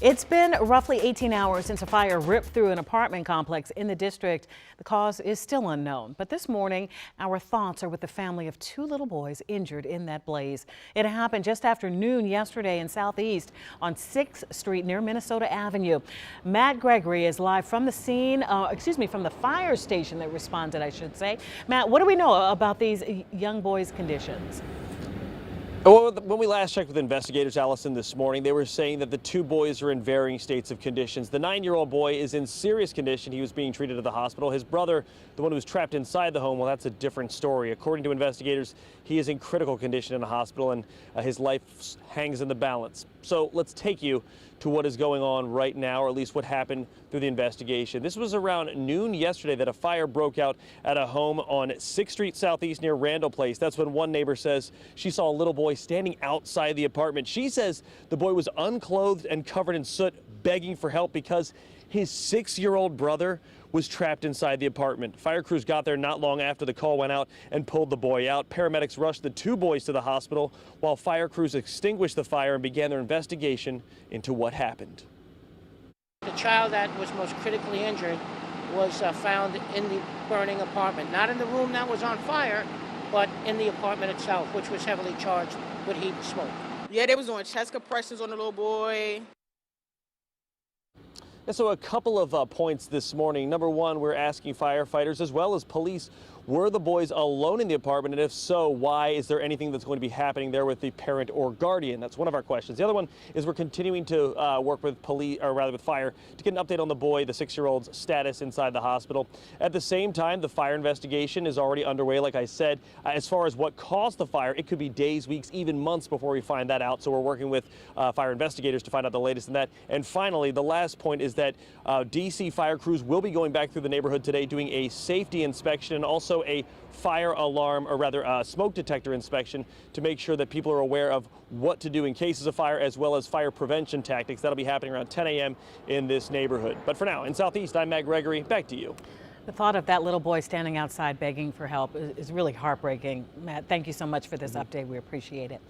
It's been roughly 18 hours since a fire ripped through an apartment complex in the district. The cause is still unknown, but this morning our thoughts are with the family of two little boys injured in that blaze. It happened just after noon yesterday in Southeast on 6th Street near Minnesota Avenue. Matt Gregory is live from the scene, from the fire station that responded, I should say. Matt, what do we know about these young boys' conditions? Well, when we last checked with investigators, Allison, this morning, they were saying that the two boys are in varying states of conditions. The 9-year-old boy is in serious condition. He was being treated at the hospital. His brother, the one who was trapped inside the home, well, that's a different story. According to investigators, he is in critical condition in the hospital, and his life hangs in the balance. So let's take you to what is going on right now, or at least what happened through the investigation. This was around noon yesterday that a fire broke out at a home on 6th Street Southeast near Randle Place. That's when one neighbor says she saw a little boy standing outside the apartment. She says the boy was unclothed and covered in soot, begging for help because his 6-year-old brother was trapped inside the apartment. Fire crews got there not long after the call went out and pulled the boy out. Paramedics rushed the two boys to the hospital while fire crews extinguished the fire and began their investigation into what happened. The child that was most critically injured was found in the burning apartment, not in the room that was on fire, but in the apartment itself, which was heavily charged with heat and smoke. Yeah, they was doing chest compressions on the little boy. And so a couple of points this morning. Number one, we're asking firefighters as well as police, were the boys alone in the apartment? And if so, why? Is there anything that's going to be happening there with the parent or guardian? That's one of our questions. The other one is we're continuing to work with police, or rather with fire, to get an update on the boy, the 6-year-old's status inside the hospital. At the same time, the fire investigation is already underway. Like I said, as far as what caused the fire, it could be days, weeks, even months before we find that out. So we're working with fire investigators to find out the latest in that. And finally, the last point is that DC fire crews will be going back through the neighborhood today doing a safety inspection and also a fire alarm, or rather a smoke detector inspection, to make sure that people are aware of what to do in cases of fire, as well as fire prevention tactics. That'll be happening around 10 a.m. in this neighborhood. But for now, in Southeast, I'm Matt Gregory. Back to you. The thought of that little boy standing outside begging for help is really heartbreaking. Matt, thank you so much for this update. We appreciate it.